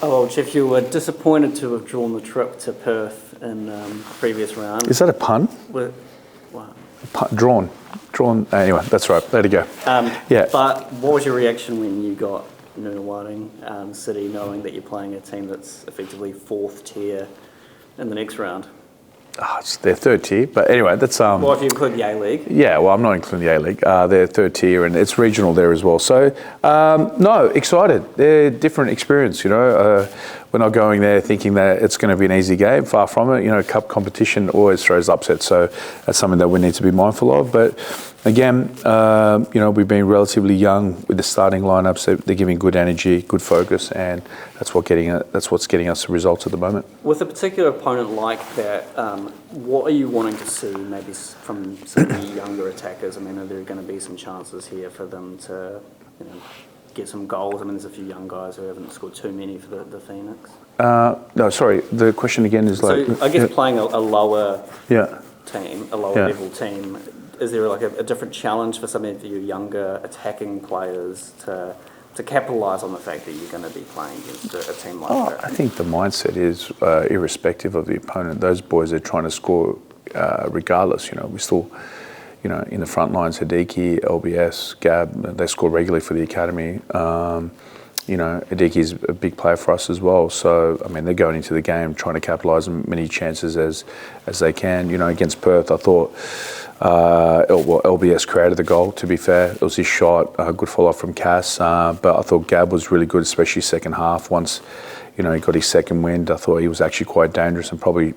Oh, well, Jeff, you were disappointed to have drawn the trip to Perth in the previous round. Is that a pun? Wow. Drawn. Anyway, that's right. There you go. Yeah. But what was your reaction when you got Nunawading City, knowing that you're playing a team that's effectively fourth tier in the next round? It's their third tier, but anyway, that's Well, if you include the A-League. Yeah, well, I'm not including the A-League. They're third tier, and it's regional there as well. So, no, excited. They're different experience. We're not going there thinking that it's going to be an easy game. Far from it. Cup competition always throws upsets, so that's something that we need to be mindful of. But again, we've been relatively young with the starting lineups. So they're giving good energy, good focus, and that's what's getting us the results at the moment. With a particular opponent like that, what are you wanting to see maybe from some of the younger attackers? I mean, are there going to be some chances here for them to get some goals? I mean, there's a few young guys who haven't scored too many for the Phoenix. No, sorry. The question again is like... So I guess playing a lower team, a lower level team, is there like a different challenge for some of your younger attacking players to capitalise on the fact that you're going to be playing against a team like that? I think the mindset is irrespective of the opponent. Those boys are trying to score regardless. We still, in the front lines, Hideki, LBS, Gab, they score regularly for the academy. Hideki's a big player for us as well. So, I mean, they're going into the game trying to capitalise on many chances as they can. Against Perth, I thought LBS created the goal, to be fair. It was his shot, a good follow-up from Cass. But I thought Gab was really good, especially second half. Once, he got his second wind, I thought he was actually quite dangerous and probably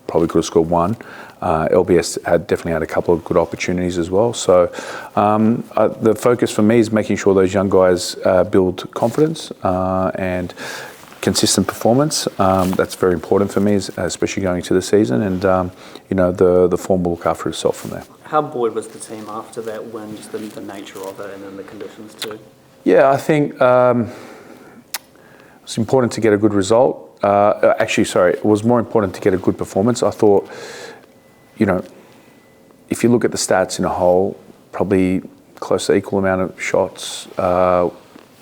could have scored one. LBS definitely had a couple of good opportunities as well. So the focus for me is making sure those young guys build confidence and consistent performance. That's very important for me, especially going into the season. And the form will look after itself from there. How buoyed was the team after that win, just the nature of it and then the conditions too? Yeah, I think it's important to get a good result. It was more important to get a good performance. I thought, if you look at the stats in a whole, probably close to equal amount of shots,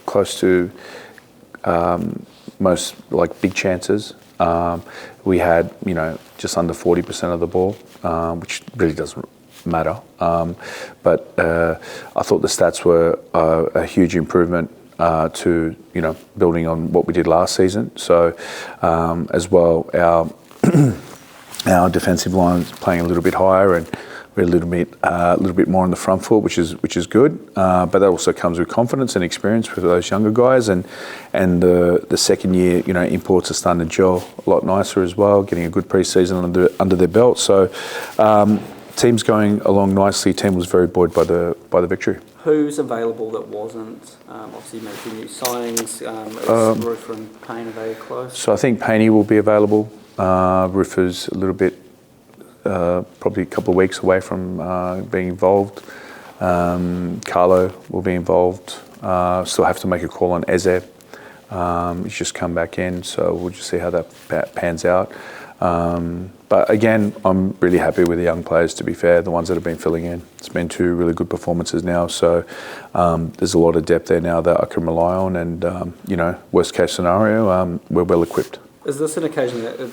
close to most big chances. We had, just under 40% of the ball, which really doesn't matter. But I thought the stats were a huge improvement to building on what we did last season. So as well, our defensive line is playing a little bit higher, and we're a little bit more on the front foot, which is good. But that also comes with confidence and experience for those younger guys, and the second year imports are starting to gel a lot nicer as well, getting a good pre-season under their belt. So team's going along nicely. Team was very buoyed by the victory. Who's available that wasn't? Obviously, you made a few new signings. Is Roofer and Payne, are they close? So I think Payne will be available. Roofer's a little bit, probably a couple of weeks away from being involved. Carlo will be involved. Still have to make a call on Eze. He's just come back in, so we'll just see how that pans out. But again, I'm really happy with the young players, to be fair, the ones that have been filling in. It's been 2 really good performances now, so there's a lot of depth there now that I can rely on, and worst case scenario, we're well equipped. Is this an occasion that, the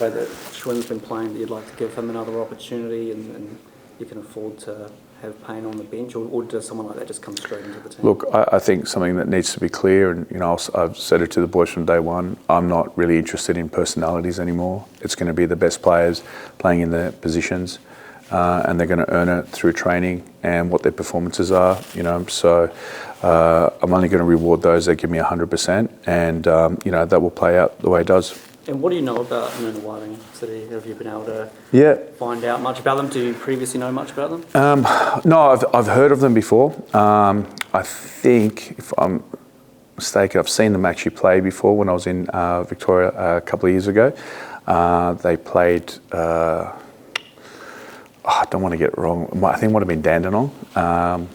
way that Schwinn's been playing, that you'd like to give him another opportunity and you can afford to have Payne on the bench, or does someone like that just come straight into the team? Look, I think something that needs to be clear, and I've said it to the boys from day one, I'm not really interested in personalities anymore. It's going to be the best players playing in their positions, and they're going to earn it through training and what their performances are. So I'm only going to reward those that give me 100%, and that will play out the way it does. And what do you know about Nunawading City? Have you been able to find out much about them? Do you previously know much about them? No, I've heard of them before. I think, if I'm mistaken, I've seen them actually play before when I was in Victoria a couple of years ago. They played, I don't want to get it wrong, I think it might have been Dandenong. So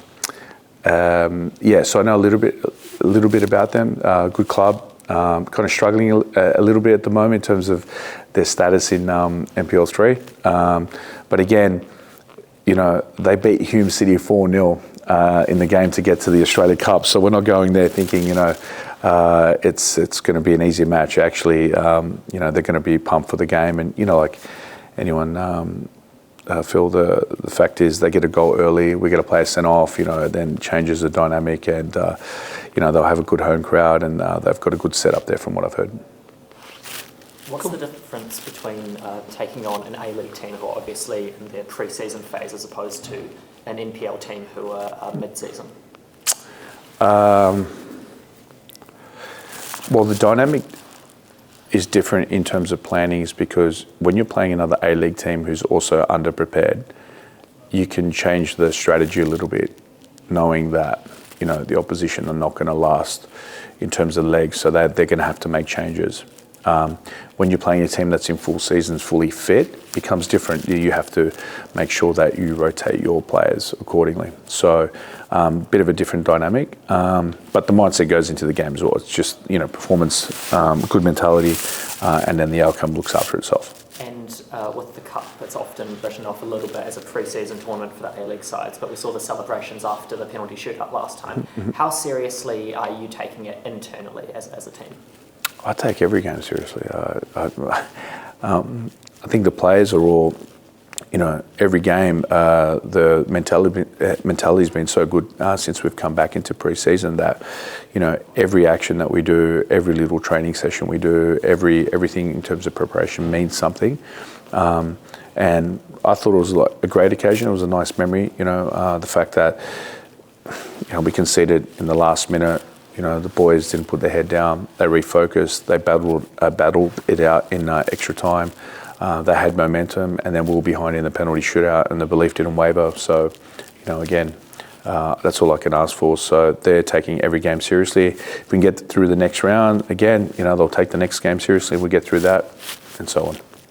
I know a little bit about them. Good club. Kind of struggling a little bit at the moment in terms of their status in NPL 3. But again, they beat Hume City 4-0 in the game to get to the Australia Cup. So we're not going there thinking, it's going to be an easy match. Actually, they're going to be pumped for the game, and like anyone. Phil, the fact is they get a goal early, we get a player sent off, then changes the dynamic, and they'll have a good home crowd, and they've got a good setup there from what I've heard. What's the difference between taking on an A-League team who are obviously in their pre-season phase as opposed to an NPL team who are mid-season? Well, the dynamic is different in terms of planning, is because when you're playing another A-League team who's also underprepared, you can change the strategy a little bit, knowing that the opposition are not going to last in terms of legs, so that they're going to have to make changes. When you're playing a team that's in full seasons, fully fit, it becomes different. You have to make sure that you rotate your players accordingly. So, bit of a different dynamic, but the mindset goes into the game as well. It's just performance, good mentality, and then the outcome looks after itself. And with the Cup, it's often written off a little bit as a pre-season tournament for the A-League sides, but we saw the celebrations after the penalty shootout last time. Mm-hmm. How seriously are you taking it internally as a team? I take every game seriously. I think the players are all, every game, the mentality's been so good since we've come back into pre-season that, every action that we do, every little training session we do, everything in terms of preparation means something. And I thought it was like a great occasion. It was a nice memory, the fact that, we conceded in the last minute. The boys didn't put their head down. They refocused. They battled it out in extra time. They had momentum, and then we were behind in the penalty shootout, and the belief didn't waver. So, again, that's all I can ask for. So they're taking every game seriously. If we can get through the next round, again, they'll take the next game seriously. We get through that, and so on.